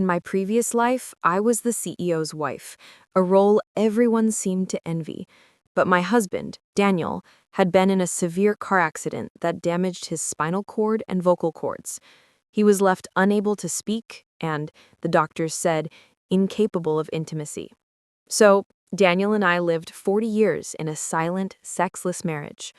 In my previous life, I was the CEO's wife, a role everyone seemed to envy. But my husband, Daniel, had been in a severe car accident that damaged his spinal cord and vocal cords. He was left unable to speak and, the doctors said, incapable of intimacy. So, Daniel and I lived 40 years in a silent, sexless marriage.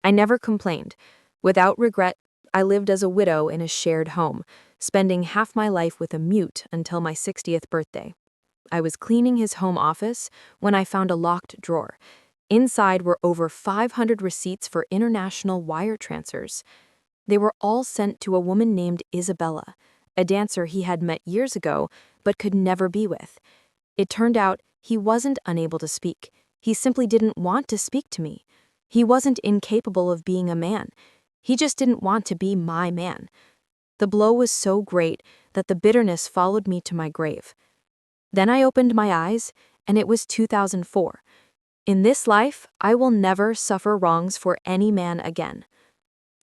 I never complained. Without regret, I lived as a widow in a shared home, spending half my life with a mute until my 60th birthday. I was cleaning his home office when I found a locked drawer. Inside were over 500 receipts for international wire transfers. They were all sent to a woman named Isabella, a dancer he had met years ago but could never be with. It turned out he wasn't unable to speak. He simply didn't want to speak to me. He wasn't incapable of being a man. He just didn't want to be my man. The blow was so great that the bitterness followed me to my grave. Then I opened my eyes, and it was 2004. In this life, I will never suffer wrongs for any man again.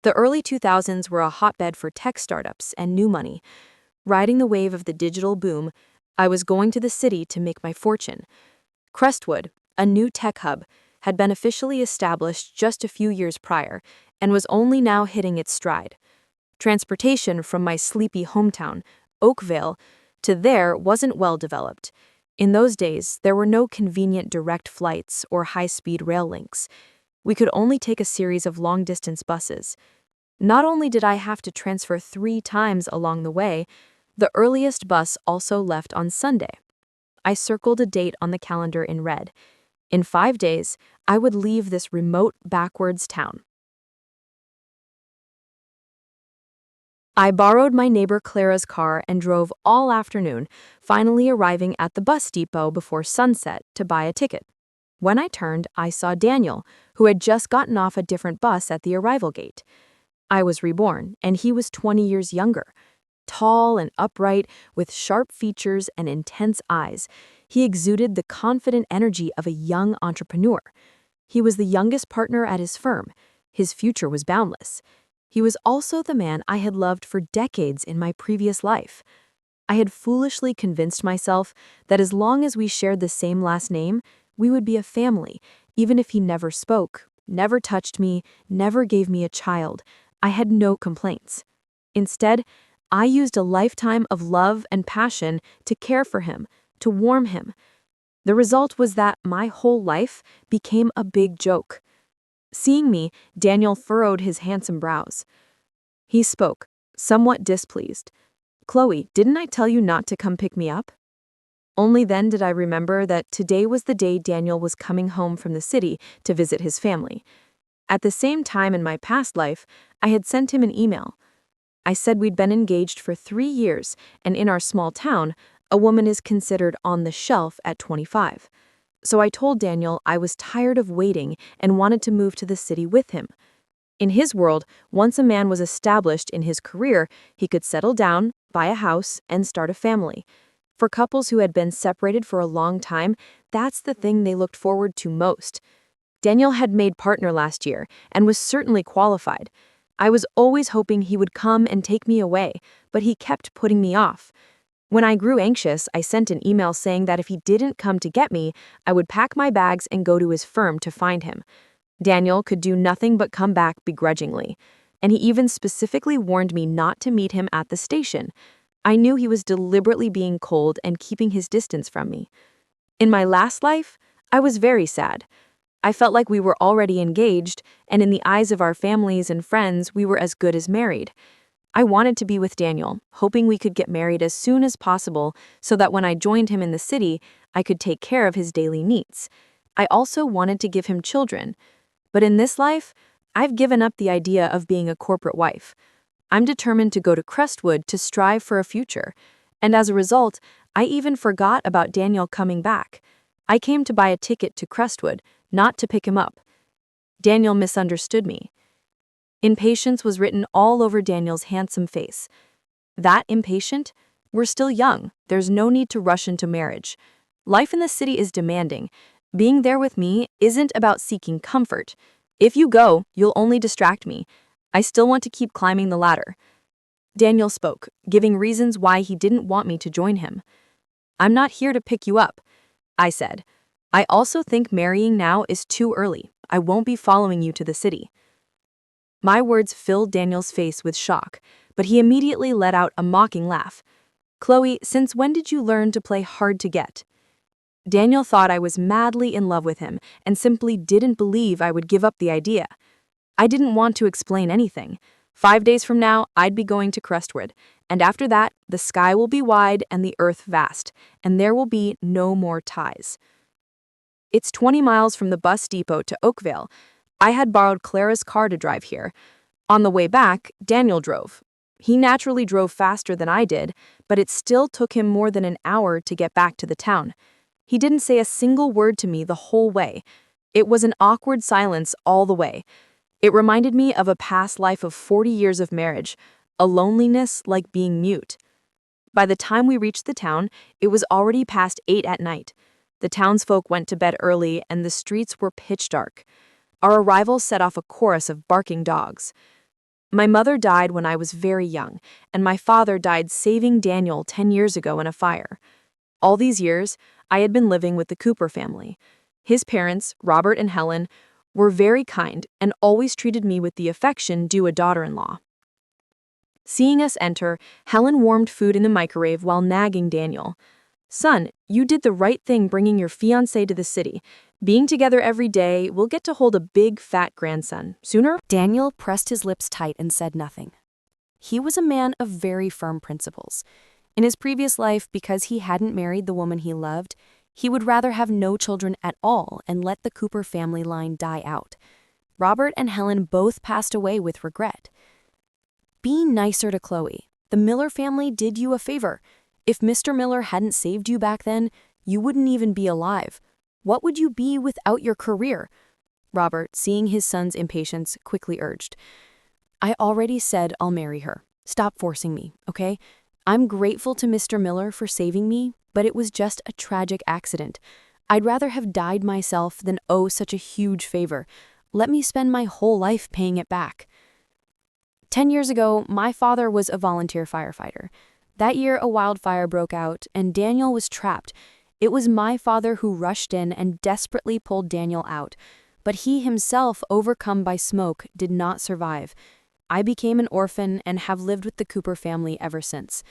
The early 2000s were a hotbed for tech startups and new money. Riding the wave of the digital boom, I was going to the city to make my fortune. Crestwood, a new tech hub, had been officially established just a few years prior and was only now hitting its stride. Transportation from my sleepy hometown, Oakville, to there wasn't well developed. In those days, there were no convenient direct flights or high-speed rail links. We could only take a series of long-distance buses. Not only did I have to transfer 3 times along the way, the earliest bus also left on Sunday. I circled a date on the calendar in red. In 5 days, I would leave this remote, backwards town. I borrowed my neighbor Clara's car and drove all afternoon, finally arriving at the bus depot before sunset to buy a ticket. When I turned, I saw Daniel, who had just gotten off a different bus at the arrival gate. I was Reborn, and he was 20 years younger. Tall and upright, with sharp features and intense eyes, he exuded the confident energy of a young entrepreneur. He was the youngest partner at his firm. His future was boundless. He was also the man I had loved for decades in my previous life. I had foolishly convinced myself that as long as we shared the same last name, we would be a family, even if he never spoke, never touched me, never gave me a child. I had no complaints. Instead, I used a lifetime of love and passion to care for him, to warm him. The result was that my whole life became a big joke. Seeing me, Daniel furrowed his handsome brows. He spoke, somewhat displeased. "Chloe, didn't I tell you not to come pick me up?" Only then did I remember that today was the day Daniel was coming home from the city to visit his family. At the same time in my past life, I had sent him an email. I said we'd been engaged for 3 years, and in our small town, a woman is considered on the shelf at 25. So I told Daniel I was tired of waiting and wanted to move to the city with him. In his world, once a man was established in his career, he could settle down, buy a house, and start a family. For couples who had been separated for a long time, that's the thing they looked forward to most. Daniel had made partner last year and was certainly qualified. I was always hoping he would come and take me away, but he kept putting me off. When I grew anxious, I sent an email saying that if he didn't come to get me, I would pack my bags and go to his firm to find him. Daniel could do nothing but come back begrudgingly, and he even specifically warned me not to meet him at the station. I knew he was deliberately being cold and keeping his distance from me. In my last life, I was very sad. I felt like we were already engaged, and in the eyes of our families and friends, we were as good as married. I wanted to be with Daniel, hoping we could get married as soon as possible so that when I joined him in the city, I could take care of his daily needs. I also wanted to give him children. But in this life, I've given up the idea of being a corporate wife. I'm determined to go to Crestwood to strive for a future. And as a result, I even forgot about Daniel coming back. I came to buy a ticket to Crestwood, not to pick him up. Daniel misunderstood me. Impatience was written all over Daniel's handsome face. That impatient? We're still young. There's no need to rush into marriage. Life in the city is demanding. Being there with me isn't about seeking comfort. If you go, you'll only distract me. I still want to keep climbing the ladder. Daniel spoke, giving reasons why he didn't want me to join him. "I'm not here to pick you up," I said. "I also think marrying now is too early. I won't be following you to the city." My words filled Daniel's face with shock, but he immediately let out a mocking laugh. "Chloe, since when did you learn to play hard to get?" Daniel thought I was madly in love with him and simply didn't believe I would give up the idea. I didn't want to explain anything. 5 days from now, I'd be going to Crestwood, and after that, the sky will be wide and the earth vast, and there will be no more ties. It's 20 miles from the bus depot to Oakville. I had borrowed Clara's car to drive here. On the way back, Daniel drove. He naturally drove faster than I did, but it still took him more than an hour to get back to the town. He didn't say a single word to me the whole way. It was an awkward silence all the way. It reminded me of a past life of 40 years of marriage, a loneliness like being mute. By the time we reached the town, it was already past 8 at night. The townsfolk went to bed early and the streets were pitch dark. Our arrival set off a chorus of barking dogs. My mother died when I was very young, and my father died saving Daniel 10 years ago in a fire. All these years, I had been living with the Cooper family. His parents, Robert and Helen, were very kind and always treated me with the affection due a daughter-in-law. Seeing us enter, Helen warmed food in the microwave while nagging Daniel. "Son, you did the right thing bringing your fiancé to the city. Being together every day, we'll get to hold a big, fat grandson. Sooner?" Daniel pressed his lips tight and said nothing. He was a man of very firm principles. In his previous life, because he hadn't married the woman he loved, he would rather have no children at all and let the Cooper family line die out. Robert and Helen both passed away with regret. "Be nicer to Chloe. The Miller family did you a favor. If Mr. Miller hadn't saved you back then, you wouldn't even be alive. What would you be without your career?" Robert, seeing his son's impatience, quickly urged. "I already said I'll marry her. Stop forcing me, okay? I'm grateful to Mr. Miller for saving me, but it was just a tragic accident. I'd rather have died myself than owe such a huge favor. Let me spend my whole life paying it back." 10 years ago, my father was a volunteer firefighter. That year, a wildfire broke out, and Daniel was trapped. It was my father who rushed in and desperately pulled Daniel out, but he himself, overcome by smoke, did not survive. I became an orphan and have lived with the Cooper family ever since.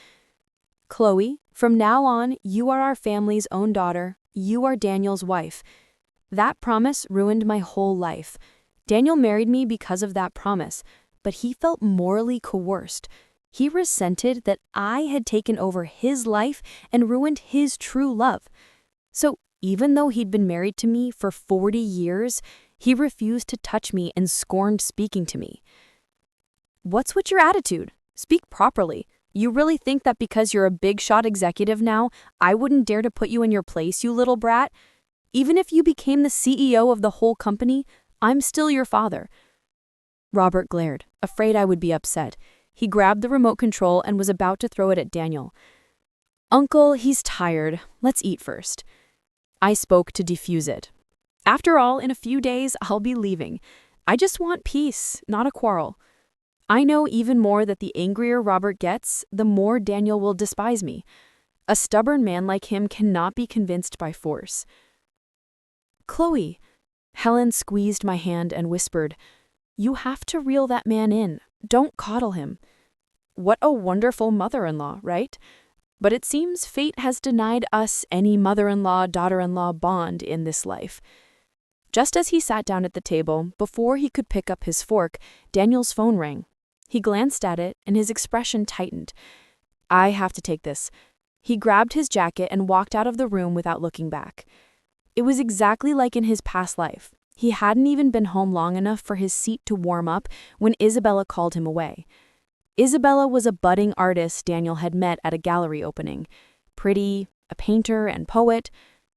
"Chloe, from now on, you are our family's own daughter. You are Daniel's wife." That promise ruined my whole life. Daniel married me because of that promise, but he felt morally coerced. He resented that I had taken over his life and ruined his true love. So even though he'd been married to me for 40 years, he refused to touch me and scorned speaking to me. "What's with your attitude? Speak properly. You really think that because you're a big-shot executive now, I wouldn't dare to put you in your place, you little brat? Even if you became the CEO of the whole company, I'm still your father." Robert glared, afraid I would be upset. He grabbed the remote control and was about to throw it at Daniel. "Uncle, he's tired. Let's eat first." I spoke to defuse it. "After all, in a few days, I'll be leaving. I just want peace, not a quarrel. I know even more that the angrier Robert gets, the more Daniel will despise me. A stubborn man like him cannot be convinced by force." "Chloe," Helen squeezed my hand and whispered, "you have to reel that man in. Don't coddle him." What a wonderful mother-in-law, right? But it seems fate has denied us any mother-in-law, daughter-in-law bond in this life. Just as he sat down at the table, before he could pick up his fork, Daniel's phone rang. He glanced at it, and his expression tightened. "I have to take this." He grabbed his jacket and walked out of the room without looking back. It was exactly like in his past life. He hadn't even been home long enough for his seat to warm up when Isabella called him away. Isabella was a budding artist Daniel had met at a gallery opening. Pretty, a painter and poet,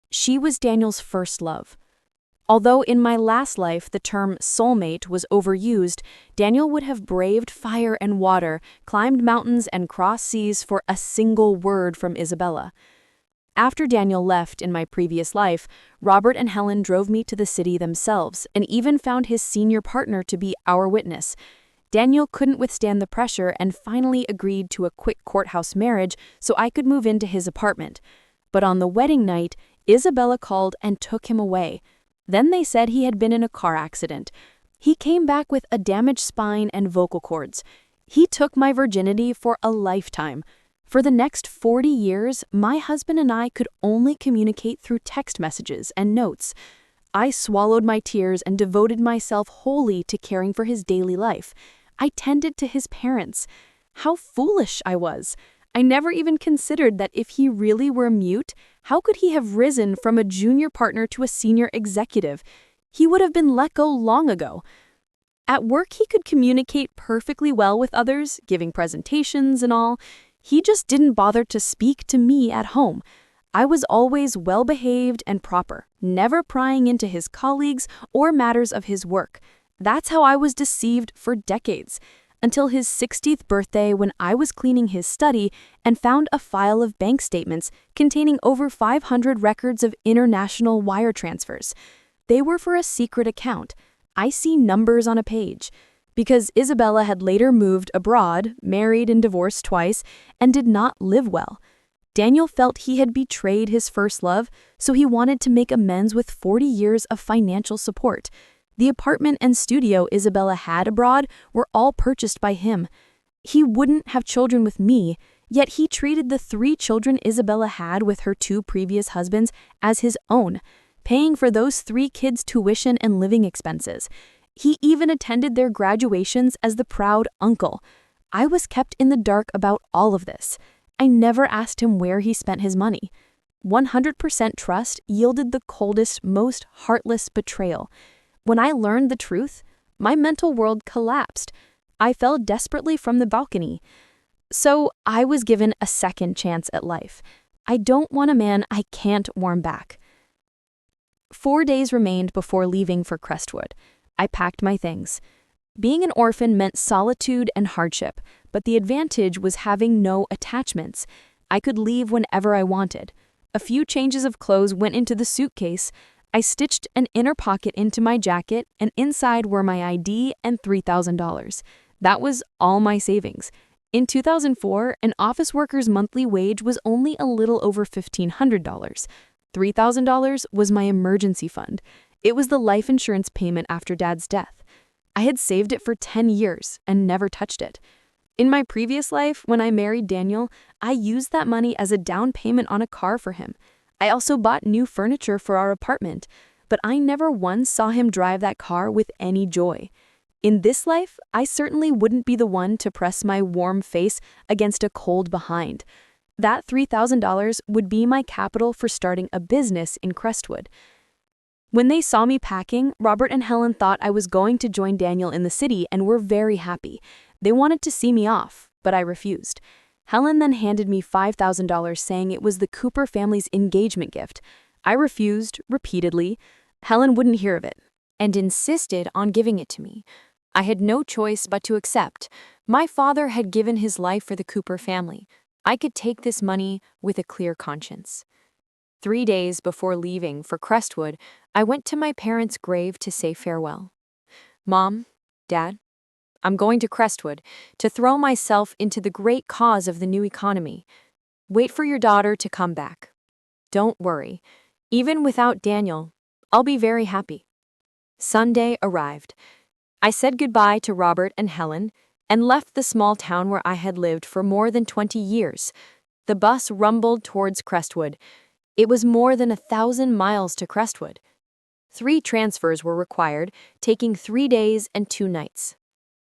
she was Daniel's first love. Although in my last life the term soulmate was overused, Daniel would have braved fire and water, climbed mountains and crossed seas for a single word from Isabella. After Daniel left in my previous life, Robert and Helen drove me to the city themselves and even found his senior partner to be our witness. Daniel couldn't withstand the pressure and finally agreed to a quick courthouse marriage so I could move into his apartment. But on the wedding night, Isabella called and took him away. Then they said he had been in a car accident. He came back with a damaged spine and vocal cords. He took my virginity for a lifetime. For the next 40 years, my husband and I could only communicate through text messages and notes. I swallowed my tears and devoted myself wholly to caring for his daily life. I tended to his parents. How foolish I was. I never even considered that if he really were mute, how could he have risen from a junior partner to a senior executive? He would have been let go long ago. At work, he could communicate perfectly well with others, giving presentations and all. He just didn't bother to speak to me at home. I was always well-behaved and proper, never prying into his colleagues or matters of his work. That's how I was deceived for decades, until his 60th birthday when I was cleaning his study and found a file of bank statements containing over 500 records of international wire transfers. They were for a secret account. I see numbers on a page. Because Isabella had later moved abroad, married and divorced twice, and did not live well. Daniel felt he had betrayed his first love, so he wanted to make amends with 40 years of financial support. The apartment and studio Isabella had abroad were all purchased by him. He wouldn't have children with me, yet he treated the 3 children Isabella had with her 2 previous husbands as his own, paying for those 3 kids' tuition and living expenses. He even attended their graduations as the proud uncle. I was kept in the dark about all of this. I never asked him where he spent his money. 100% trust yielded the coldest, most heartless betrayal. When I learned the truth, my mental world collapsed. I fell desperately from the balcony. So I was given a second chance at life. I don't want a man I can't warm back. 4 days remained before leaving for Crestwood. I packed my things. Being an orphan meant solitude and hardship, but the advantage was having no attachments. I could leave whenever I wanted. A few changes of clothes went into the suitcase. I stitched an inner pocket into my jacket, and inside were my ID and $3,000. That was all my savings. In 2004, an office worker's monthly wage was only a little over $1,500. $3,000 was my emergency fund. It was the life insurance payment after Dad's death. I had saved it for 10 years and never touched it. In my previous life, when I married Daniel, I used that money as a down payment on a car for him. I also bought new furniture for our apartment, but I never once saw him drive that car with any joy. In this life, I certainly wouldn't be the one to press my warm face against a cold behind. That $3,000 would be my capital for starting a business in Crestwood. When they saw me packing, Robert and Helen thought I was going to join Daniel in the city and were very happy. They wanted to see me off, but I refused. Helen then handed me $5,000 saying it was the Cooper family's engagement gift. I refused repeatedly. Helen wouldn't hear of it and insisted on giving it to me. I had no choice but to accept. My father had given his life for the Cooper family. I could take this money with a clear conscience. 3 days before leaving for Crestwood, I went to my parents' grave to say farewell. Mom, Dad, I'm going to Crestwood to throw myself into the great cause of the new economy. Wait for your daughter to come back. Don't worry. Even without Daniel, I'll be very happy. Sunday arrived. I said goodbye to Robert and Helen and left the small town where I had lived for more than 20 years. The bus rumbled towards Crestwood. It was more than 1,000 miles to Crestwood. 3 transfers were required, taking 3 days and 2 nights.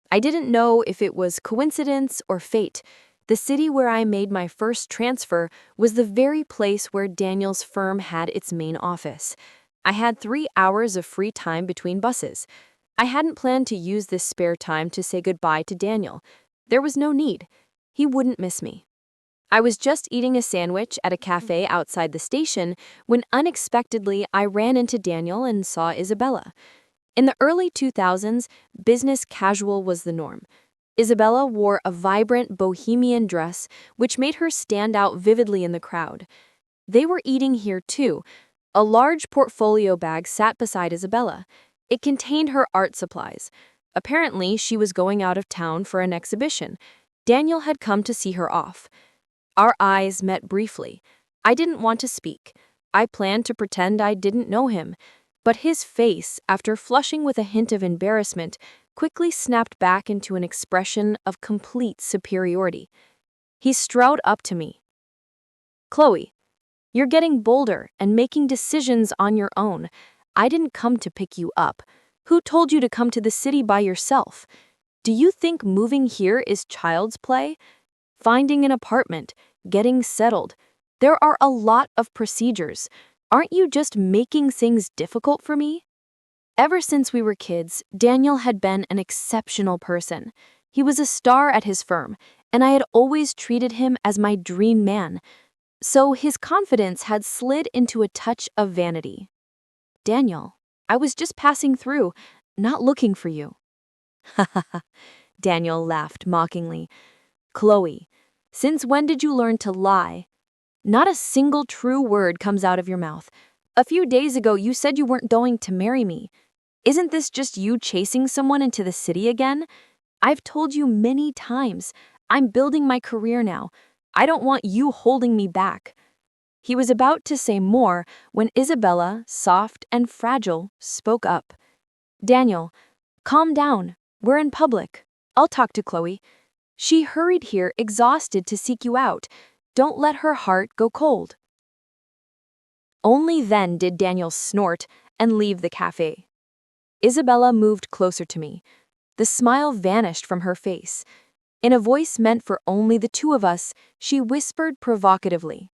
I didn't know if it was coincidence or fate. The city where I made my first transfer was the very place where Daniel's firm had its main office. I had 3 hours of free time between buses. I hadn't planned to use this spare time to say goodbye to Daniel. There was no need. He wouldn't miss me. I was just eating a sandwich at a cafe outside the station when unexpectedly I ran into Daniel and saw Isabella. In the early 2000s, business casual was the norm. Isabella wore a vibrant bohemian dress, which made her stand out vividly in the crowd. They were eating here too. A large portfolio bag sat beside Isabella. It contained her art supplies. Apparently, she was going out of town for an exhibition. Daniel had come to see her off. Our eyes met briefly. I didn't want to speak. I planned to pretend I didn't know him. But his face, after flushing with a hint of embarrassment, quickly snapped back into an expression of complete superiority. He strode up to me. "Chloe, you're getting bolder and making decisions on your own. I didn't come to pick you up. Who told you to come to the city by yourself? Do you think moving here is child's play? Finding an apartment, getting settled. There are a lot of procedures. Aren't you just making things difficult for me?" Ever since we were kids, Daniel had been an exceptional person. He was a star at his firm, and I had always treated him as my dream man. So his confidence had slid into a touch of vanity. "Daniel, I was just passing through, not looking for you." "Ha ha ha," Daniel laughed mockingly. "Chloe, since when did you learn to lie? Not a single true word comes out of your mouth. A few days ago you said you weren't going to marry me. Isn't this just you chasing someone into the city again? I've told you many times, I'm building my career now. I don't want you holding me back." He was about to say more when Isabella, soft and fragile, spoke up. "Daniel, calm down. We're in public. I'll talk to Chloe. She hurried here exhausted to seek you out. Don't let her heart go cold." Only then did Daniel snort and leave the cafe. Isabella moved closer to me. The smile vanished from her face. In a voice meant for only the two of us, she whispered provocatively,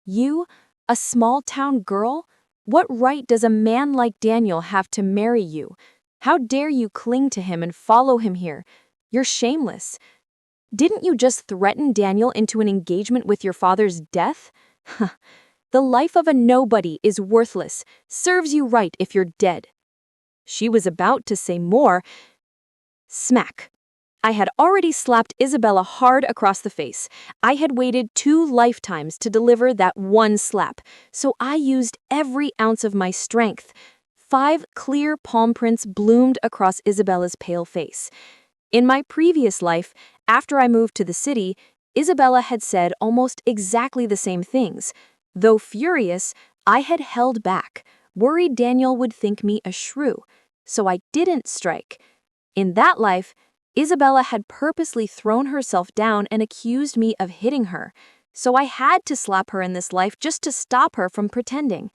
"You, a small-town girl? What right does a man like Daniel have to marry you? How dare you cling to him and follow him here? You're shameless. Didn't you just threaten Daniel into an engagement with your father's death? The life of a nobody is worthless. Serves you right if you're dead." She was about to say more. Smack. I had already slapped Isabella hard across the face. I had waited 2 lifetimes to deliver that one slap, so I used every ounce of my strength. 5 clear palm prints bloomed across Isabella's pale face. In my previous life, after I moved to the city, Isabella had said almost exactly the same things. Though furious, I had held back, worried Daniel would think me a shrew. So I didn't strike. In that life, Isabella had purposely thrown herself down and accused me of hitting her. So I had to slap her in this life just to stop her from pretending.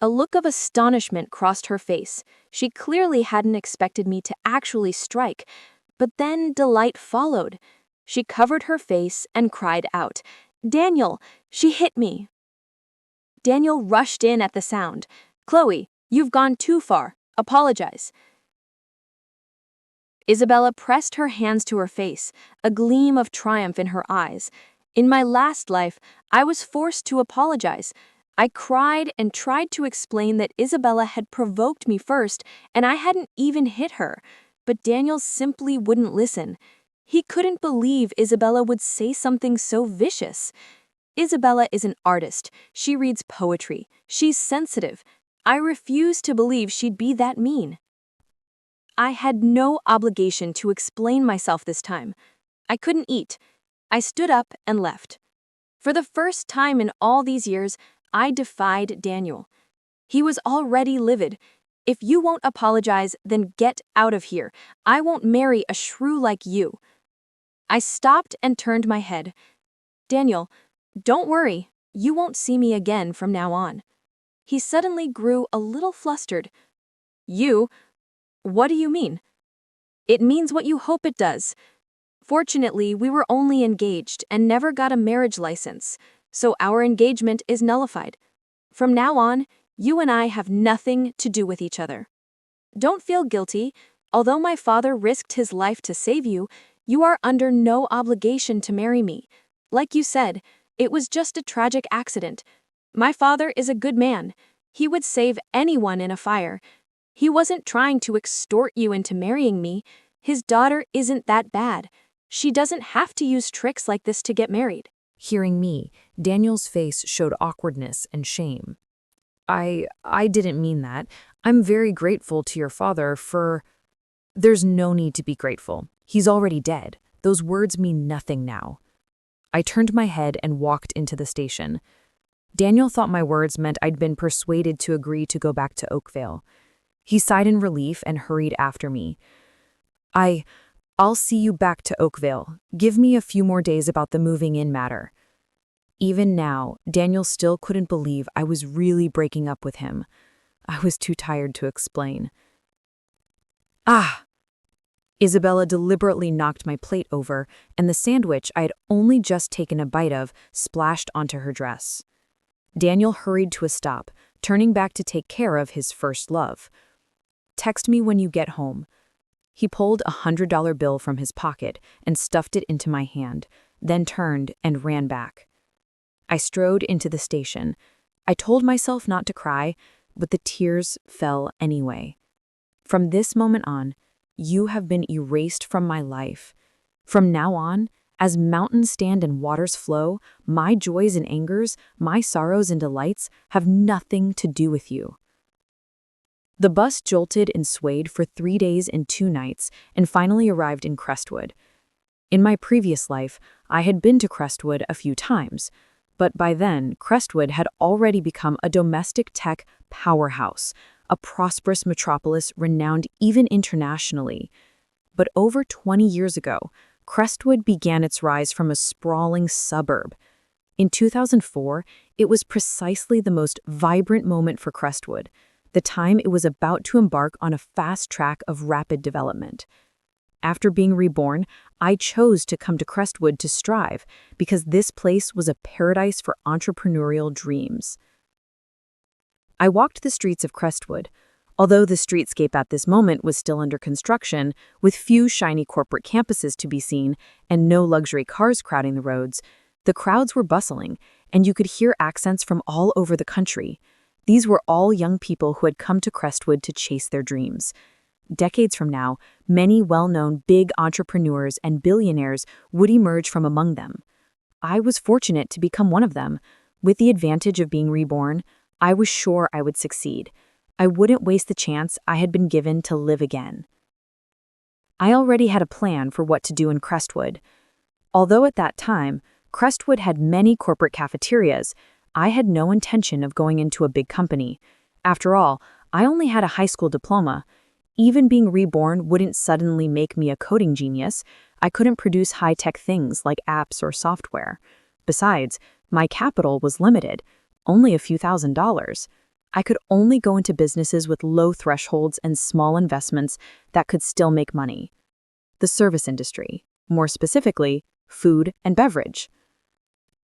A look of astonishment crossed her face. She clearly hadn't expected me to actually strike. But then delight followed. She covered her face and cried out, "Daniel, she hit me." Daniel rushed in at the sound. "Chloe, you've gone too far. Apologize." Isabella pressed her hands to her face, a gleam of triumph in her eyes. In my last life, I was forced to apologize. I cried and tried to explain that Isabella had provoked me first and I hadn't even hit her. But Daniel simply wouldn't listen. He couldn't believe Isabella would say something so vicious. Isabella is an artist. She reads poetry. She's sensitive. I refuse to believe she'd be that mean. I had no obligation to explain myself this time. I couldn't eat. I stood up and left. For the first time in all these years, I defied Daniel. He was already livid. "If you won't apologize, then get out of here. I won't marry a shrew like you." I stopped and turned my head. "Daniel, don't worry. You won't see me again from now on." He suddenly grew a little flustered. "You? What do you mean?" "It means what you hope it does. Fortunately, we were only engaged and never got a marriage license, so our engagement is nullified. From now on, you and I have nothing to do with each other. Don't feel guilty. Although my father risked his life to save you, you are under no obligation to marry me. Like you said, it was just a tragic accident. My father is a good man. He would save anyone in a fire. He wasn't trying to extort you into marrying me. His daughter isn't that bad. She doesn't have to use tricks like this to get married." Hearing me, Daniel's face showed awkwardness and shame. I didn't mean that. I'm very grateful to your father for..." There's no need to be grateful. He's already dead. Those words mean nothing now. I turned my head and walked into the station. Daniel thought my words meant I'd been persuaded to agree to go back to Oakville. He sighed in relief and hurried after me. I'll see you back to Oakville. Give me a few more days about the moving in matter. Even now, Daniel still couldn't believe I was really breaking up with him. I was too tired to explain. Ah! Isabella deliberately knocked my plate over, and the sandwich I had only just taken a bite of splashed onto her dress. Daniel hurried to a stop, turning back to take care of his first love. Text me when you get home. He pulled $100 bill from his pocket and stuffed it into my hand, then turned and ran back. I strode into the station. I told myself not to cry, but the tears fell anyway. From this moment on, you have been erased from my life. From now on, as mountains stand and waters flow, my joys and angers, my sorrows and delights have nothing to do with you. The bus jolted and swayed for 3 days and 2 nights and finally arrived in Crestwood. In my previous life, I had been to Crestwood a few times, but by then, Crestwood had already become a domestic tech powerhouse, a prosperous metropolis renowned even internationally. But over 20 years ago, Crestwood began its rise from a sprawling suburb. In 2004, it was precisely the most vibrant moment for Crestwood, the time it was about to embark on a fast track of rapid development. After being reborn, I chose to come to Crestwood to strive because this place was a paradise for entrepreneurial dreams. I walked the streets of Crestwood. Although the streetscape at this moment was still under construction, with few shiny corporate campuses to be seen and no luxury cars crowding the roads, the crowds were bustling, and you could hear accents from all over the country. These were all young people who had come to Crestwood to chase their dreams. Decades from now, many well-known big entrepreneurs and billionaires would emerge from among them. I was fortunate to become one of them. With the advantage of being reborn, I was sure I would succeed. I wouldn't waste the chance I had been given to live again. I already had a plan for what to do in Crestwood. Although at that time, Crestwood had many corporate cafeterias, I had no intention of going into a big company. After all, I only had a high school diploma. Even being reborn wouldn't suddenly make me a coding genius. I couldn't produce high-tech things like apps or software. Besides, my capital was limited, only a few $1,000s. I could only go into businesses with low thresholds and small investments that could still make money. The service industry, more specifically, food and beverage.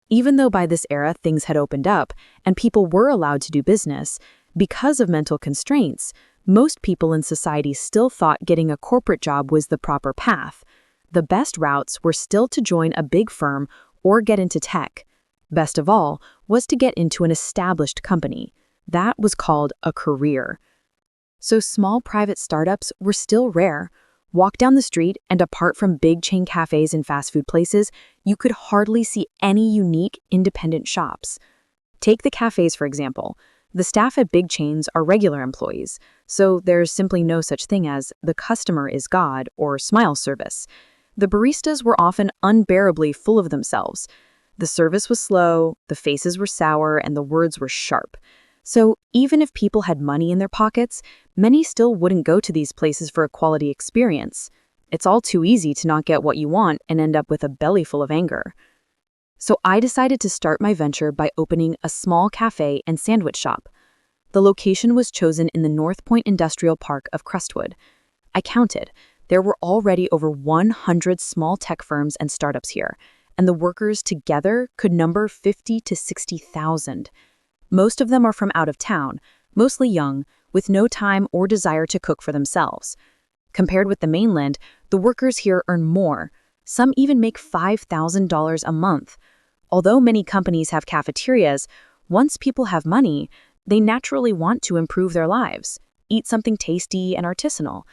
Even though by this era things had opened up and people were allowed to do business, because of mental constraints, most people in society still thought getting a corporate job was the proper path. The best routes were still to join a big firm or get into tech. Best of all was to get into an established company. That was called a career. So small private startups were still rare. Walk down the street, and apart from big chain cafes and fast food places, you could hardly see any unique, independent shops. Take the cafes, for example. The staff at big chains are regular employees, so there's simply no such thing as the customer is God or smile service. The baristas were often unbearably full of themselves. The service was slow, the faces were sour, and the words were sharp. So even if people had money in their pockets, many still wouldn't go to these places for a quality experience. It's all too easy to not get what you want and end up with a belly full of anger. So I decided to start my venture by opening a small cafe and sandwich shop. The location was chosen in the North Point Industrial Park of Crestwood. I counted. There were already over 100 small tech firms and startups here, and the workers together could number 50 to 60,000. Most of them are from out of town, mostly young, with no time or desire to cook for themselves. Compared with the mainland, the workers here earn more. Some even make $5,000 a month. Although many companies have cafeterias, once people have money, they naturally want to improve their lives, eat something tasty and artisanal.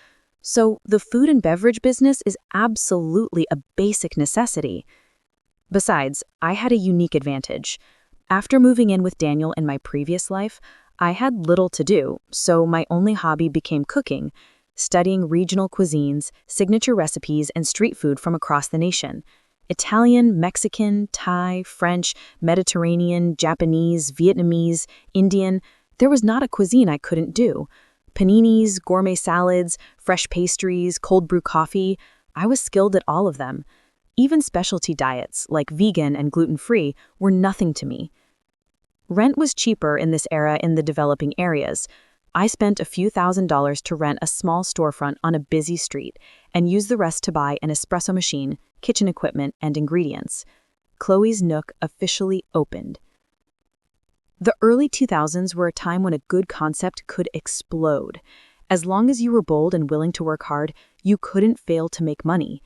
So the food and beverage business is absolutely a basic necessity. Besides, I had a unique advantage. After moving in with Daniel in my previous life, I had little to do, so my only hobby became cooking. studying regional cuisines, signature recipes, and street food from across the nation. Italian, Mexican, Thai, French, Mediterranean, Japanese, Vietnamese, Indian. There was not a cuisine I couldn't do. Paninis, gourmet salads, fresh pastries, cold brew coffee. I was skilled at all of them. Even specialty diets, like vegan and gluten-free, were nothing to me. Rent was cheaper in this era in the developing areas. I spent a few $1,000s to rent a small storefront on a busy street and used the rest to buy an espresso machine, kitchen equipment, and ingredients. Chloe's Nook officially opened. The early 2000s were a time when a good concept could explode. As long as you were bold and willing to work hard, you couldn't fail to make money.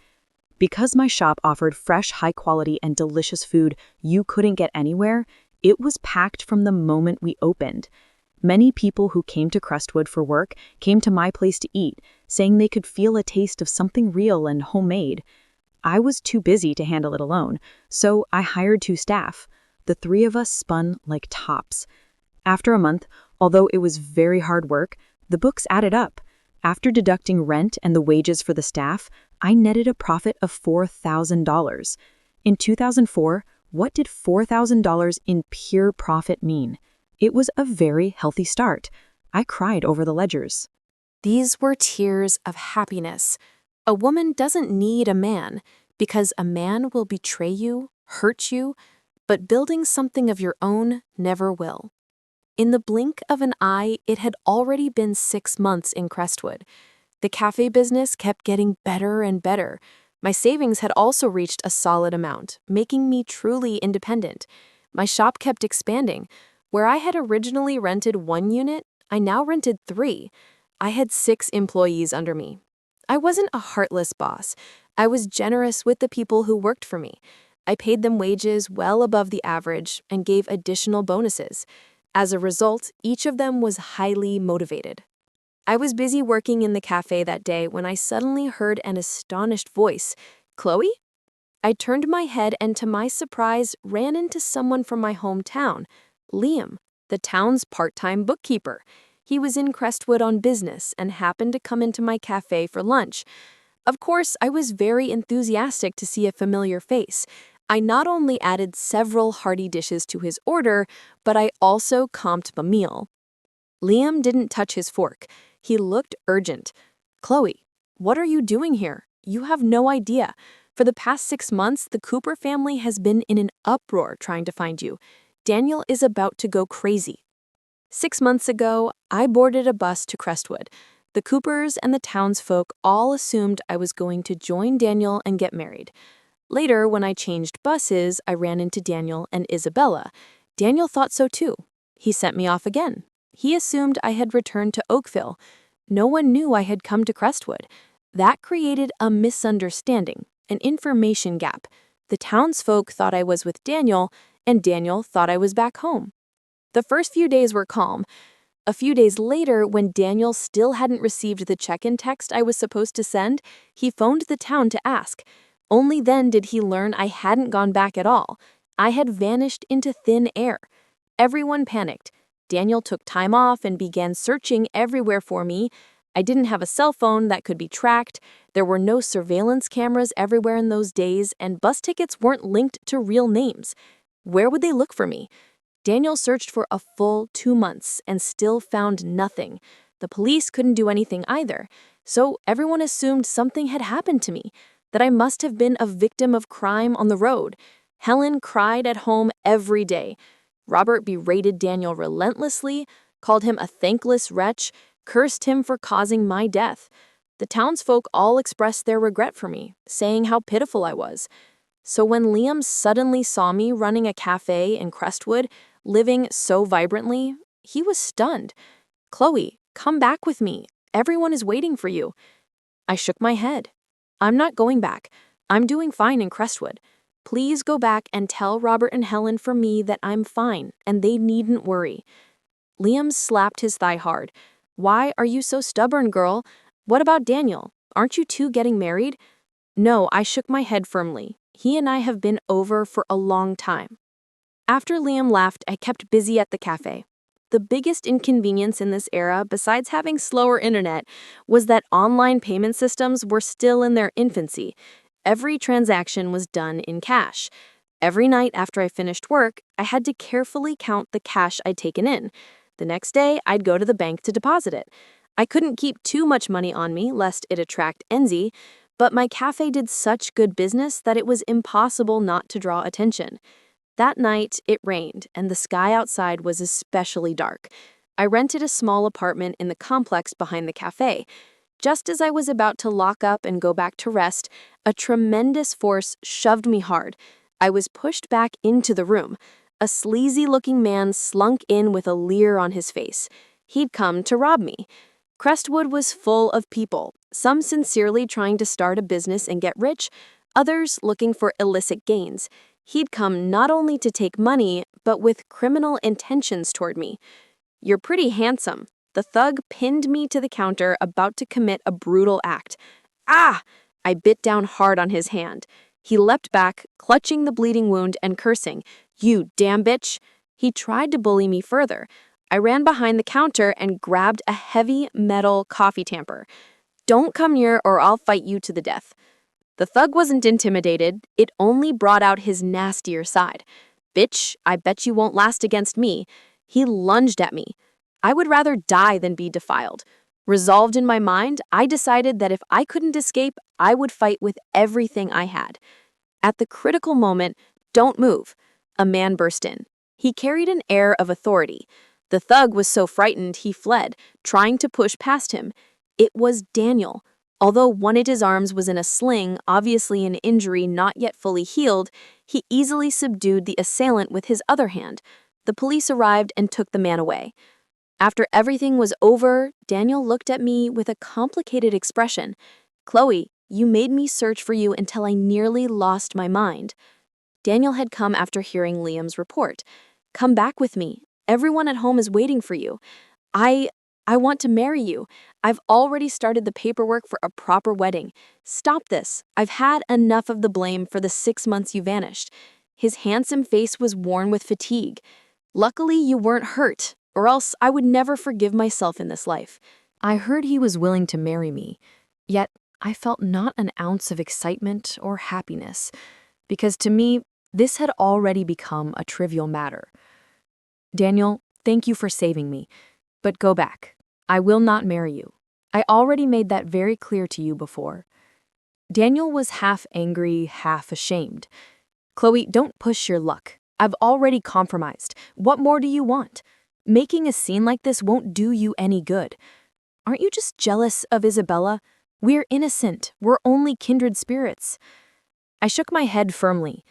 Because my shop offered fresh, high-quality, and delicious food you couldn't get anywhere, it was packed from the moment we opened. Many people who came to Crestwood for work came to my place to eat, saying they could feel a taste of something real and homemade. I was too busy to handle it alone, so I hired 2 staff. The 3 of us spun like tops. After a month, although it was very hard work, the books added up. After deducting rent and the wages for the staff, I netted a profit of $4,000. In 2004, what did $4,000 in pure profit mean? It was a very healthy start. I cried over the ledgers. These were tears of happiness. A woman doesn't need a man because a man will betray you, hurt you, but building something of your own never will. In the blink of an eye, it had already been 6 months in Crestwood. The cafe business kept getting better and better. My savings had also reached a solid amount, making me truly independent. My shop kept expanding. Where I had originally rented 1 unit, I now rented 3. I had 6 employees under me. I wasn't a heartless boss. I was generous with the people who worked for me. I paid them wages well above the average and gave additional bonuses. As a result, each of them was highly motivated. I was busy working in the cafe that day when I suddenly heard an astonished voice. "Chloe?" I turned my head and to my surprise ran into someone from my hometown, Liam, the town's part-time bookkeeper. He was in Crestwood on business and happened to come into my cafe for lunch. Of course, I was very enthusiastic to see a familiar face. I not only added several hearty dishes to his order, but I also comped the meal. Liam didn't touch his fork. He looked urgent. "Chloe, what are you doing here? You have no idea. For the past 6 months, the Cooper family has been in an uproar trying to find you. Daniel is about to go crazy." 6 months ago, I boarded a bus to Crestwood. The Coopers and the townsfolk all assumed I was going to join Daniel and get married. Later, when I changed buses, I ran into Daniel and Isabella. Daniel thought so too. He sent me off again. He assumed I had returned to Oakville. No one knew I had come to Crestwood. That created a misunderstanding, an information gap. The townsfolk thought I was with Daniel, and Daniel thought I was back home. The first few days were calm. A few days later, when Daniel still hadn't received the check-in text I was supposed to send, he phoned the town to ask. Only then did he learn I hadn't gone back at all. I had vanished into thin air. Everyone panicked. Daniel took time off and began searching everywhere for me. I didn't have a cell phone that could be tracked. There were no surveillance cameras everywhere in those days, and bus tickets weren't linked to real names. Where would they look for me? Daniel searched for a full 2 months and still found nothing. The police couldn't do anything either, so everyone assumed something had happened to me, that I must have been a victim of crime on the road. Helen cried at home every day. Robert berated Daniel relentlessly, called him a thankless wretch, cursed him for causing my death. The townsfolk all expressed their regret for me, saying how pitiful I was. So when Liam suddenly saw me running a cafe in Crestwood, living so vibrantly, he was stunned. "Chloe, come back with me. Everyone is waiting for you." I shook my head. "I'm not going back. I'm doing fine in Crestwood. Please go back and tell Robert and Helen for me that I'm fine and they needn't worry." Liam slapped his thigh hard. "Why are you so stubborn, girl? What about Daniel? Aren't you two getting married?" "No," I shook my head firmly. "He and I have been over for a long time." After Liam left, I kept busy at the cafe. The biggest inconvenience in this era, besides having slower internet, was that online payment systems were still in their infancy. Every transaction was done in cash. Every night after I finished work, I had to carefully count the cash I'd taken in. The next day, I'd go to the bank to deposit it. I couldn't keep too much money on me lest it attract envy, but my cafe did such good business that it was impossible not to draw attention. That night, it rained, and the sky outside was especially dark. I rented a small apartment in the complex behind the cafe. Just as I was about to lock up and go back to rest, a tremendous force shoved me hard. I was pushed back into the room. A sleazy-looking man slunk in with a leer on his face. He'd come to rob me. Crestwood was full of people, some sincerely trying to start a business and get rich, others looking for illicit gains. He'd come not only to take money, but with criminal intentions toward me. "You're pretty handsome." The thug pinned me to the counter, about to commit a brutal act. "Ah!" I bit down hard on his hand. He leapt back, clutching the bleeding wound and cursing, "You damn bitch!" He tried to bully me further. I ran behind the counter and grabbed a heavy metal coffee tamper. "Don't come near or I'll fight you to the death." The thug wasn't intimidated, it only brought out his nastier side. "Bitch, I bet you won't last against me." He lunged at me. I would rather die than be defiled. Resolved in my mind, I decided that if I couldn't escape, I would fight with everything I had. At the critical moment, "Don't move," a man burst in. He carried an air of authority. The thug was so frightened he fled, trying to push past him. It was Daniel. Although one of his arms was in a sling, obviously an injury not yet fully healed, he easily subdued the assailant with his other hand. The police arrived and took the man away. After everything was over, Daniel looked at me with a complicated expression. "Chloe, you made me search for you until I nearly lost my mind." Daniel had come after hearing Liam's report. "Come back with me. Everyone at home is waiting for you. I want to marry you. I've already started the paperwork for a proper wedding. Stop this. I've had enough of the blame for the 6 months you vanished." His handsome face was worn with fatigue. "Luckily, you weren't hurt, or else I would never forgive myself in this life." I heard he was willing to marry me, yet I felt not an ounce of excitement or happiness, because to me, this had already become a trivial matter. "Daniel, thank you for saving me, but go back. I will not marry you. I already made that very clear to you before." Daniel was half angry, half ashamed. "Chloe, don't push your luck. I've already compromised. What more do you want? Making a scene like this won't do you any good. Aren't you just jealous of Isabella? We're innocent. We're only kindred spirits." I shook my head firmly.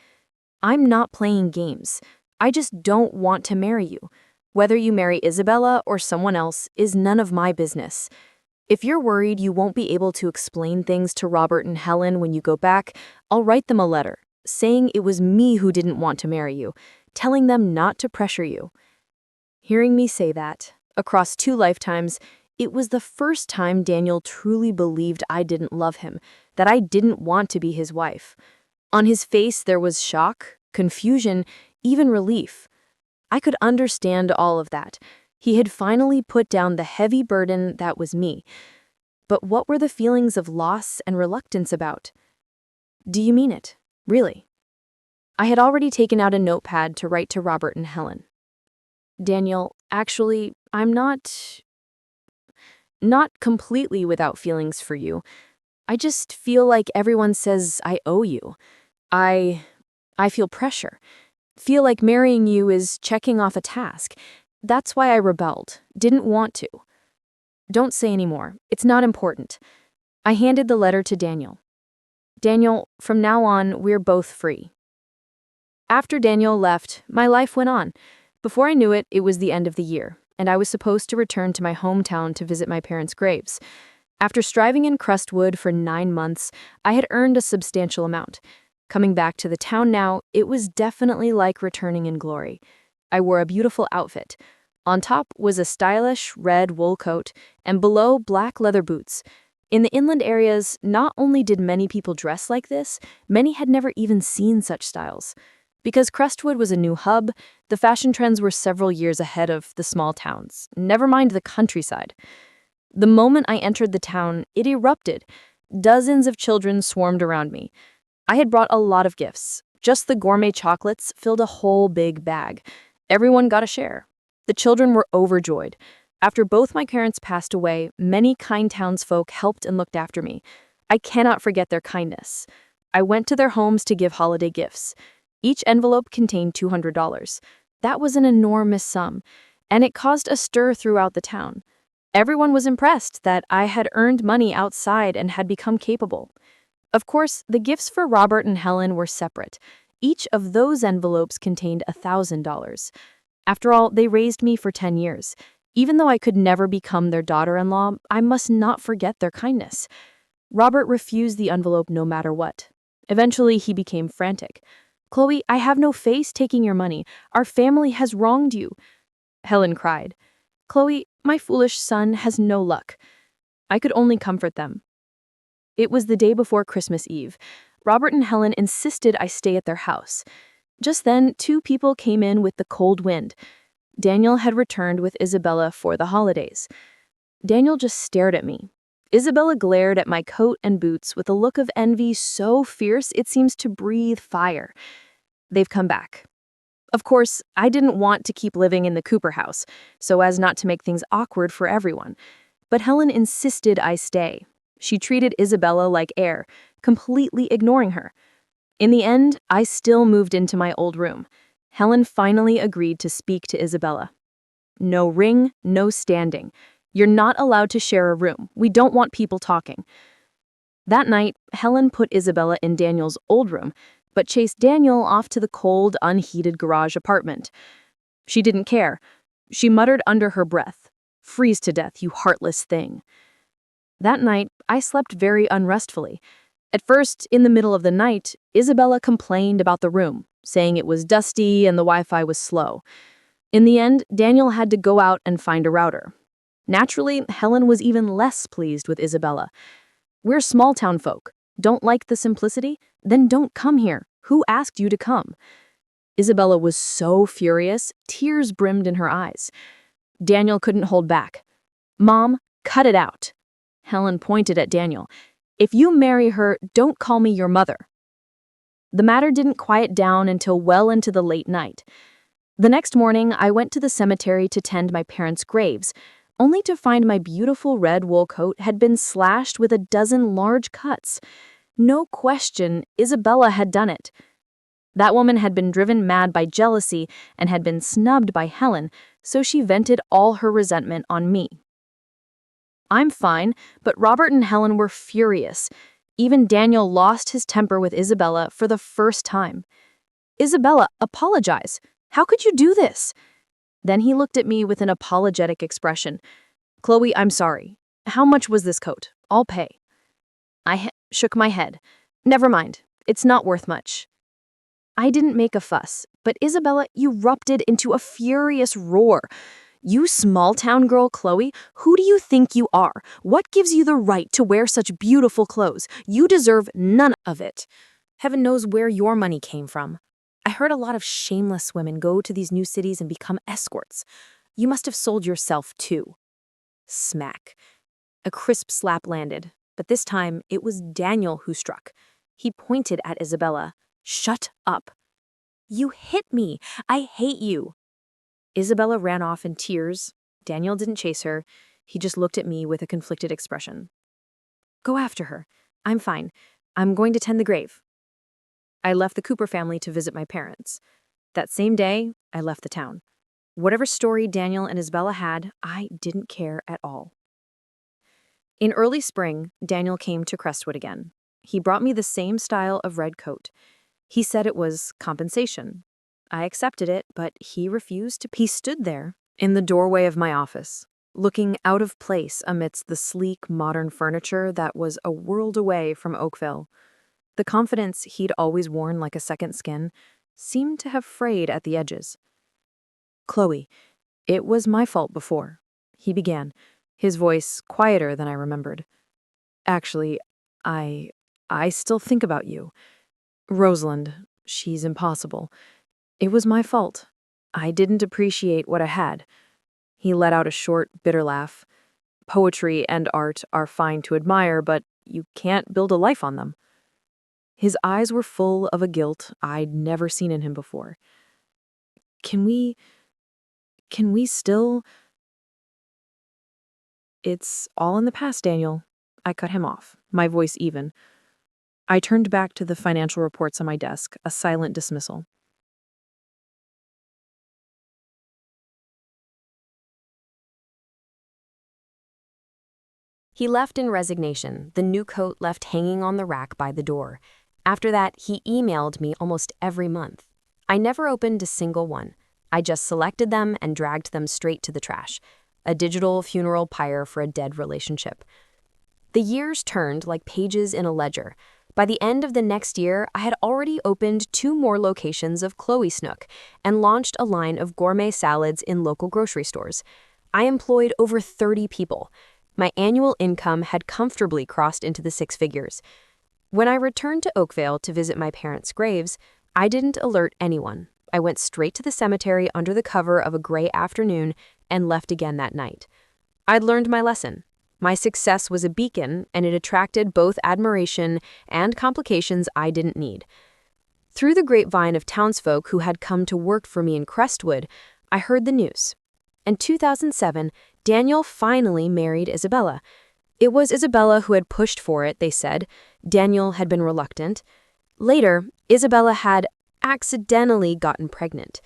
"I'm not playing games. I just don't want to marry you. Whether you marry Isabella or someone else is none of my business. If you're worried you won't be able to explain things to Robert and Helen when you go back, I'll write them a letter, saying it was me who didn't want to marry you, telling them not to pressure you." Hearing me say that, across 2 lifetimes, it was the first time Daniel truly believed I didn't love him, that I didn't want to be his wife. On his face there was shock, confusion, even relief. I could understand all of that. He had finally put down the heavy burden that was me. But what were the feelings of loss and reluctance about? "Do you mean it? Really?" I had already taken out a notepad to write to Robert and Helen. "Daniel, actually, I'm not completely without feelings for you. I just feel like everyone says I owe you. I feel pressure. Feel like marrying you is checking off a task. That's why I rebelled, didn't want to." "Don't say any more. It's not important." I handed the letter to Daniel. "Daniel, from now on, we're both free." After Daniel left, my life went on. Before I knew it, it was the end of the year, and I was supposed to return to my hometown to visit my parents' graves. After striving in Crestwood for 9 months, I had earned a substantial amount. Coming back to the town now, it was definitely like returning in glory. I wore a beautiful outfit. On top was a stylish red wool coat, and below black leather boots. In the inland areas, not only did many people dress like this, many had never even seen such styles. Because Crestwood was a new hub, the fashion trends were several years ahead of the small towns, never mind the countryside. The moment I entered the town, it erupted. Dozens of children swarmed around me. I had brought a lot of gifts. Just the gourmet chocolates filled a whole big bag. Everyone got a share. The children were overjoyed. After both my parents passed away, many kind townsfolk helped and looked after me. I cannot forget their kindness. I went to their homes to give holiday gifts. Each envelope contained $200. That was an enormous sum, and it caused a stir throughout the town. Everyone was impressed that I had earned money outside and had become capable. Of course, the gifts for Robert and Helen were separate. Each of those envelopes contained $1,000. After all, they raised me for 10 years. Even though I could never become their daughter-in-law, I must not forget their kindness. Robert refused the envelope no matter what. Eventually, he became frantic. "Chloe, I have no face taking your money. Our family has wronged you." Helen cried. "Chloe, my foolish son has no luck." I could only comfort them. It was the day before Christmas Eve. Robert and Helen insisted I stay at their house. Just then, two people came in with the cold wind. Daniel had returned with Isabella for the holidays. Daniel just stared at me. Isabella glared at my coat and boots with a look of envy so fierce it seems to breathe fire. They've come back. Of course, I didn't want to keep living in the Cooper house, so as not to make things awkward for everyone. But Helen insisted I stay. She treated Isabella like air, completely ignoring her. In the end, I still moved into my old room. Helen finally agreed to speak to Isabella. "No ring, no standing. You're not allowed to share a room. We don't want people talking." That night, Helen put Isabella in Daniel's old room, but chased Daniel off to the cold, unheated garage apartment. She didn't care. She muttered under her breath, "Freeze to death, you heartless thing." That night, I slept very unrestfully. At first, in the middle of the night, Isabella complained about the room, saying it was dusty and the Wi-Fi was slow. In the end, Daniel had to go out and find a router. Naturally, Helen was even less pleased with Isabella. "We're small-town folk. Don't like the simplicity? Then don't come here. Who asked you to come?" Isabella was so furious, tears brimmed in her eyes. Daniel couldn't hold back. "Mom, cut it out." Helen pointed at Daniel. "If you marry her, don't call me your mother." The matter didn't quiet down until well into the late night. The next morning, I went to the cemetery to tend my parents' graves, only to find my beautiful red wool coat had been slashed with a dozen large cuts. No question, Isabella had done it. That woman had been driven mad by jealousy and had been snubbed by Helen, so she vented all her resentment on me. I'm fine, but Robert and Helen were furious. Even Daniel lost his temper with Isabella for the first time. "Isabella, apologize. How could you do this?" Then he looked at me with an apologetic expression. "Chloe, I'm sorry. How much was this coat? I'll pay." I shook my head. "Never mind. It's not worth much." I didn't make a fuss, but Isabella erupted into a furious roar. "You small-town girl, Chloe, who do you think you are? What gives you the right to wear such beautiful clothes? You deserve none of it. Heaven knows where your money came from. I heard a lot of shameless women go to these new cities and become escorts. You must have sold yourself too." Smack. A crisp slap landed, but this time it was Daniel who struck. He pointed at Isabella. "Shut up. You hit me. I hate you." Isabella ran off in tears. Daniel didn't chase her. He just looked at me with a conflicted expression. "Go after her. I'm fine. I'm going to tend the grave." I left the Cooper family to visit my parents. That same day, I left the town. Whatever story Daniel and Isabella had, I didn't care at all. In early spring, Daniel came to Crestwood again. He brought me the same style of red coat. He said it was compensation. I accepted it, but he refused to. He stood there in the doorway of my office, looking out of place amidst the sleek, modern furniture that was a world away from Oakville. The confidence he'd always worn like a second skin seemed to have frayed at the edges. "Chloe, it was my fault before," he began, his voice quieter than I remembered. "Actually, I still think about you. Rosalind, she's impossible. It was my fault. I didn't appreciate what I had. He let out a short, bitter laugh. Poetry and art are fine to admire, but you can't build a life on them. His eyes were full of a guilt I'd never seen in him before. Can we still? It's all in the past, Daniel. I cut him off, my voice even. I turned back to the financial reports on my desk, a silent dismissal. He left in resignation, the new coat left hanging on the rack by the door. After that, he emailed me almost every month. I never opened a single one. I just selected them and dragged them straight to the trash. A digital funeral pyre for a dead relationship. The years turned like pages in a ledger. By the end of the next year, I had already opened 2 more locations of Chloe Snook and launched a line of gourmet salads in local grocery stores. I employed over 30 people. My annual income had comfortably crossed into the 6 figures. When I returned to Oakvale to visit my parents' graves, I didn't alert anyone. I went straight to the cemetery under the cover of a gray afternoon and left again that night. I'd learned my lesson. My success was a beacon, and it attracted both admiration and complications I didn't need. Through the grapevine of townsfolk who had come to work for me in Crestwood, I heard the news. In 2007, Daniel finally married Isabella. It was Isabella who had pushed for it, they said. Daniel had been reluctant. Later, Isabella had accidentally gotten pregnant.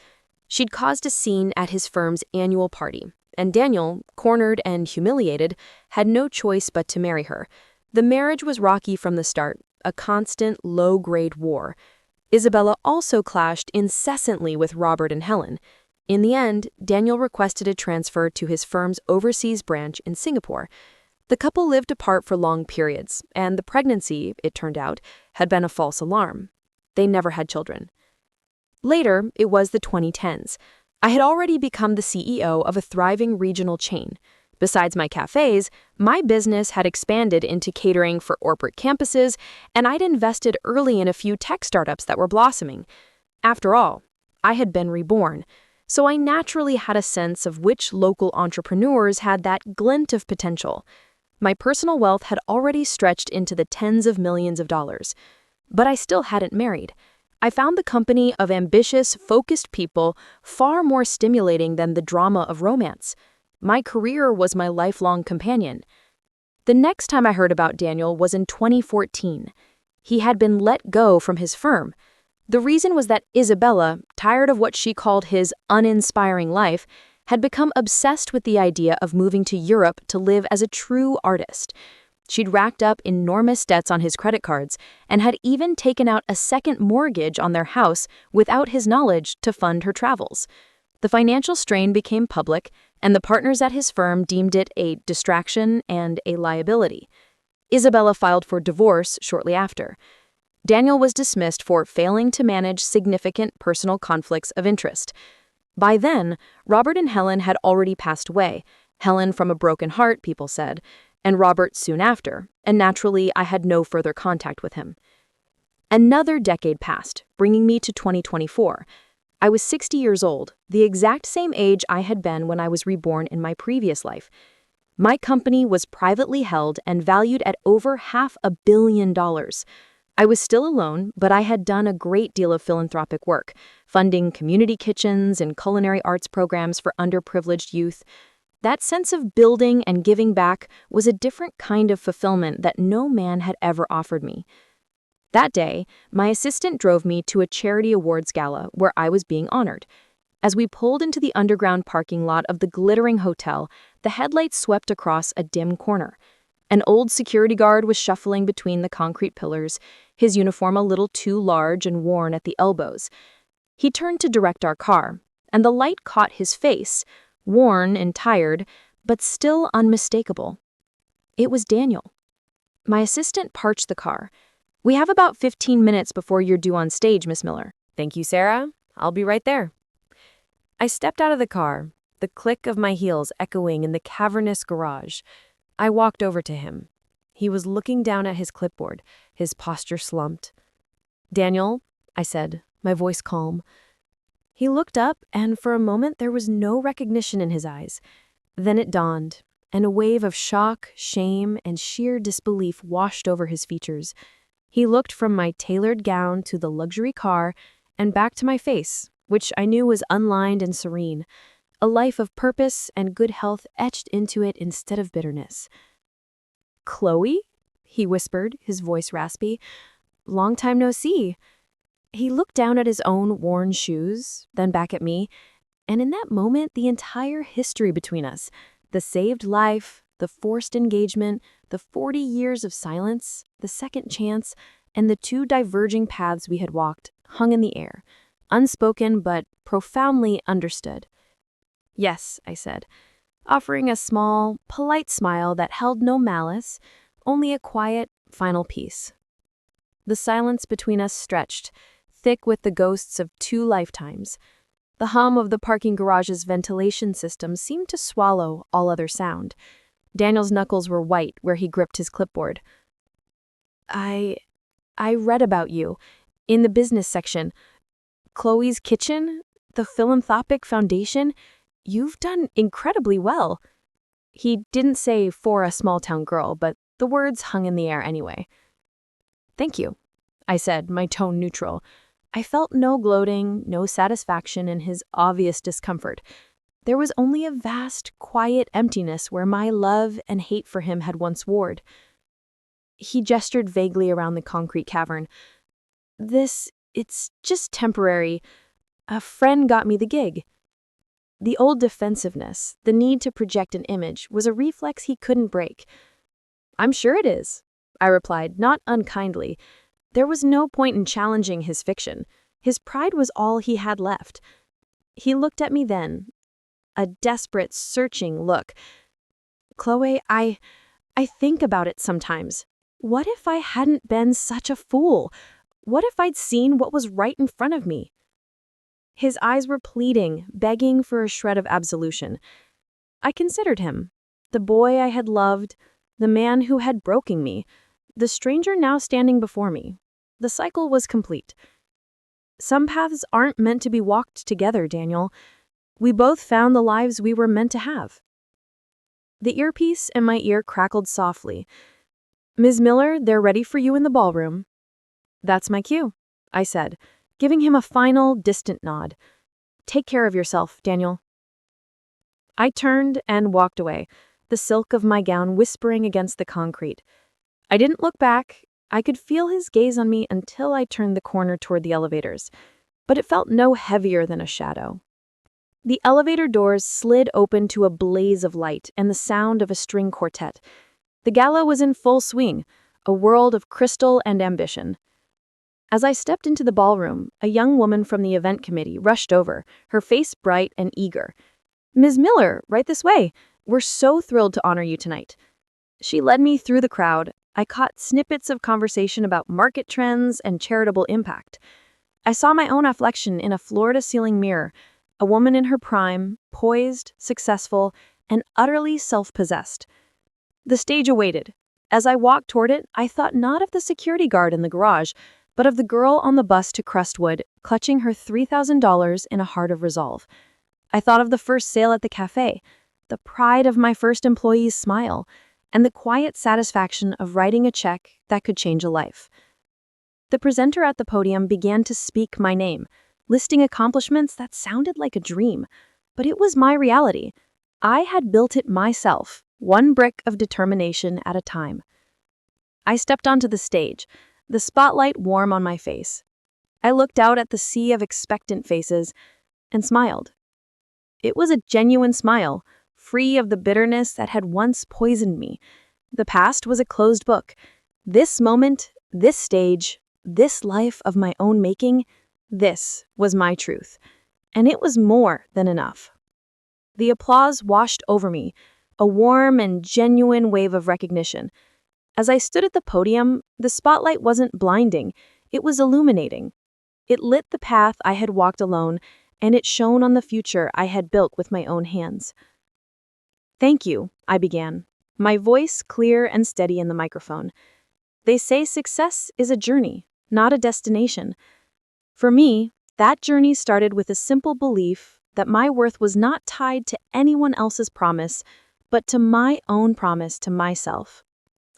She'd caused a scene at his firm's annual party, and Daniel, cornered and humiliated, had no choice but to marry her. The marriage was rocky from the start, a constant, low-grade war. Isabella also clashed incessantly with Robert and Helen. In the end, Daniel requested a transfer to his firm's overseas branch in Singapore. The couple lived apart for long periods, and the pregnancy, it turned out, had been a false alarm. They never had children. Later, it was the 2010s. I had already become the CEO of a thriving regional chain. Besides my cafes, my business had expanded into catering for corporate campuses, and I'd invested early in a few tech startups that were blossoming. After all, I had been reborn, so I naturally had a sense of which local entrepreneurs had that glint of potential. My personal wealth had already stretched into the tens of millions of dollars. But I still hadn't married. I found the company of ambitious, focused people far more stimulating than the drama of romance. My career was my lifelong companion. The next time I heard about Daniel was in 2014. He had been let go from his firm. The reason was that Isabella, tired of what she called his uninspiring life, had become obsessed with the idea of moving to Europe to live as a true artist. She'd racked up enormous debts on his credit cards and had even taken out a second mortgage on their house without his knowledge to fund her travels. The financial strain became public, and the partners at his firm deemed it a distraction and a liability. Isabella filed for divorce shortly after. Daniel was dismissed for failing to manage significant personal conflicts of interest. By then, Robert and Helen had already passed away, Helen from a broken heart, people said, and Robert soon after, and naturally I had no further contact with him. Another decade passed, bringing me to 2024. I was 60 years old, the exact same age I had been when I was reborn in my previous life. My company was privately held and valued at over $500 million. I was still alone, but I had done a great deal of philanthropic work, funding community kitchens and culinary arts programs for underprivileged youth. That sense of building and giving back was a different kind of fulfillment that no man had ever offered me. That day, my assistant drove me to a charity awards gala where I was being honored. As we pulled into the underground parking lot of the glittering hotel, the headlights swept across a dim corner. An old security guard was shuffling between the concrete pillars, his uniform a little too large and worn at the elbows. He turned to direct our car, and the light caught his face, worn and tired, but still unmistakable. It was Daniel. My assistant parked the car. "We have about 15 minutes before you're due on stage, Miss Miller." "Thank you, Sarah. I'll be right there." I stepped out of the car, the click of my heels echoing in the cavernous garage. I walked over to him. He was looking down at his clipboard, his posture slumped. "Daniel," I said, my voice calm, He looked up, and for a moment there was no recognition in his eyes. Then it dawned, and a wave of shock, shame, and sheer disbelief washed over his features. He looked from my tailored gown to the luxury car and back to my face, which I knew was unlined and serene, a life of purpose and good health etched into it instead of bitterness. "Chloe?" he whispered, his voice raspy. "Long time no see." He looked down at his own worn shoes, then back at me, and in that moment the entire history between us, the saved life, the forced engagement, the 40 years of silence, the second chance, and the two diverging paths we had walked, hung in the air, unspoken but profoundly understood. "Yes," I said, offering a small, polite smile that held no malice, only a quiet, final peace. The silence between us stretched, thick with the ghosts of 2 lifetimes. The hum of the parking garage's ventilation system seemed to swallow all other sound. Daniel's knuckles were white where he gripped his clipboard. I read about you, in the business section. Chloe's Kitchen, the philanthropic foundation. You've done incredibly well." He didn't say for a small-town girl, but the words hung in the air anyway. "Thank you," I said, my tone neutral. I felt no gloating, no satisfaction in his obvious discomfort. There was only a vast, quiet emptiness where my love and hate for him had once warred. He gestured vaguely around the concrete cavern. It's just temporary. A friend got me the gig." The old defensiveness, the need to project an image, was a reflex he couldn't break. "I'm sure it is," I replied, not unkindly. There was no point in challenging his fiction. His pride was all he had left. He looked at me then, a desperate, searching look. "Chloe, I think about it sometimes. What if I hadn't been such a fool? What if I'd seen what was right in front of me?" His eyes were pleading, begging for a shred of absolution. I considered him, the boy I had loved, the man who had broken me, the stranger now standing before me. The cycle was complete. Some paths aren't meant to be walked together, Daniel. We both found the lives we were meant to have. The earpiece in my ear crackled softly. "Ms. Miller, they're ready for you in the ballroom." "That's my cue," I said, giving him a final, distant nod. "Take care of yourself, Daniel." I turned and walked away, the silk of my gown whispering against the concrete. I didn't look back. I could feel his gaze on me until I turned the corner toward the elevators, but it felt no heavier than a shadow. The elevator doors slid open to a blaze of light and the sound of a string quartet. The gala was in full swing, a world of crystal and ambition. As I stepped into the ballroom, a young woman from the event committee rushed over, her face bright and eager. "Ms. Miller, right this way. We're so thrilled to honor you tonight." She led me through the crowd. I caught snippets of conversation about market trends and charitable impact. I saw my own reflection in a floor-to-ceiling mirror, a woman in her prime, poised, successful, and utterly self-possessed. The stage awaited. As I walked toward it, I thought not of the security guard in the garage, but of the girl on the bus to Crestwood, clutching her $3,000 in a heart of resolve. I thought of the first sale at the cafe, the pride of my first employee's smile, and the quiet satisfaction of writing a check that could change a life. The presenter at the podium began to speak my name, listing accomplishments that sounded like a dream, but it was my reality. I had built it myself, one brick of determination at a time. I stepped onto the stage, the spotlight warm on my face. I looked out at the sea of expectant faces and smiled. It was a genuine smile, free of the bitterness that had once poisoned me. The past was a closed book. This moment, this stage, this life of my own making, this was my truth. And it was more than enough. The applause washed over me, a warm and genuine wave of recognition. As I stood at the podium, the spotlight wasn't blinding, it was illuminating. It lit the path I had walked alone, and it shone on the future I had built with my own hands. "Thank you," I began, my voice clear and steady in the microphone. "They say success is a journey, not a destination. For me, That journey started with a simple belief that my worth was not tied to anyone else's promise, but to my own promise to myself.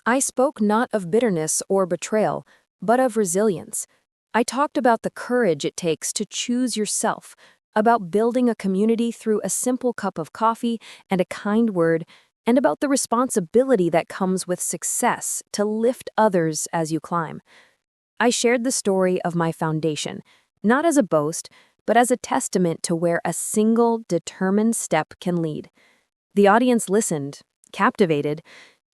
I spoke not of bitterness or betrayal, but of resilience. I talked about the courage it takes to choose yourself, about building a community through a simple cup of coffee and a kind word, and about the responsibility that comes with success to lift others as you climb. I shared the story of my foundation, not as a boast, but as a testament to where a single, determined step can lead. The audience listened, captivated.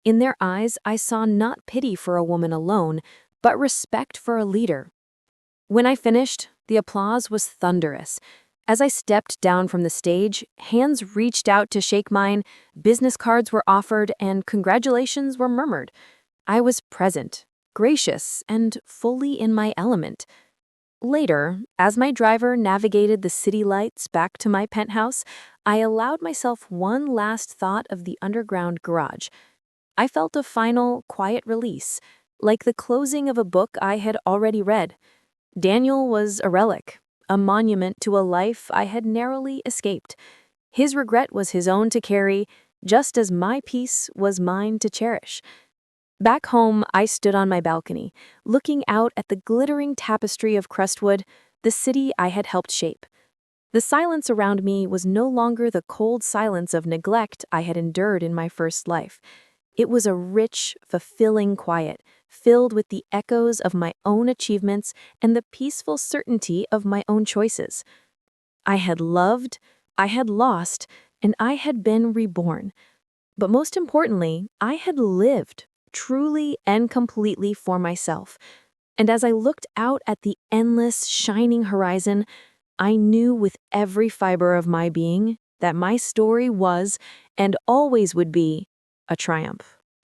In their eyes, I saw not pity for a woman alone, but respect for a leader. When I finished, the applause was thunderous. As I stepped down from the stage, hands reached out to shake mine, business cards were offered, and congratulations were murmured. I was present, gracious, and fully in my element. Later, as my driver navigated the city lights back to my penthouse, I allowed myself one last thought of the underground garage. I felt a final, quiet release, like the closing of a book I had already read. Daniel was a relic, a monument to a life I had narrowly escaped. His regret was his own to carry, just as my peace was mine to cherish. Back home, I stood on my balcony, looking out at the glittering tapestry of Crestwood, the city I had helped shape. The silence around me was no longer the cold silence of neglect I had endured in my first life. It was a rich, fulfilling quiet, filled with the echoes of my own achievements and the peaceful certainty of my own choices. I had loved, I had lost, and I had been reborn. But most importantly, I had lived, truly and completely for myself. And as I looked out at the endless, shining horizon, I knew with every fiber of my being that my story was, and always would be, a triumph.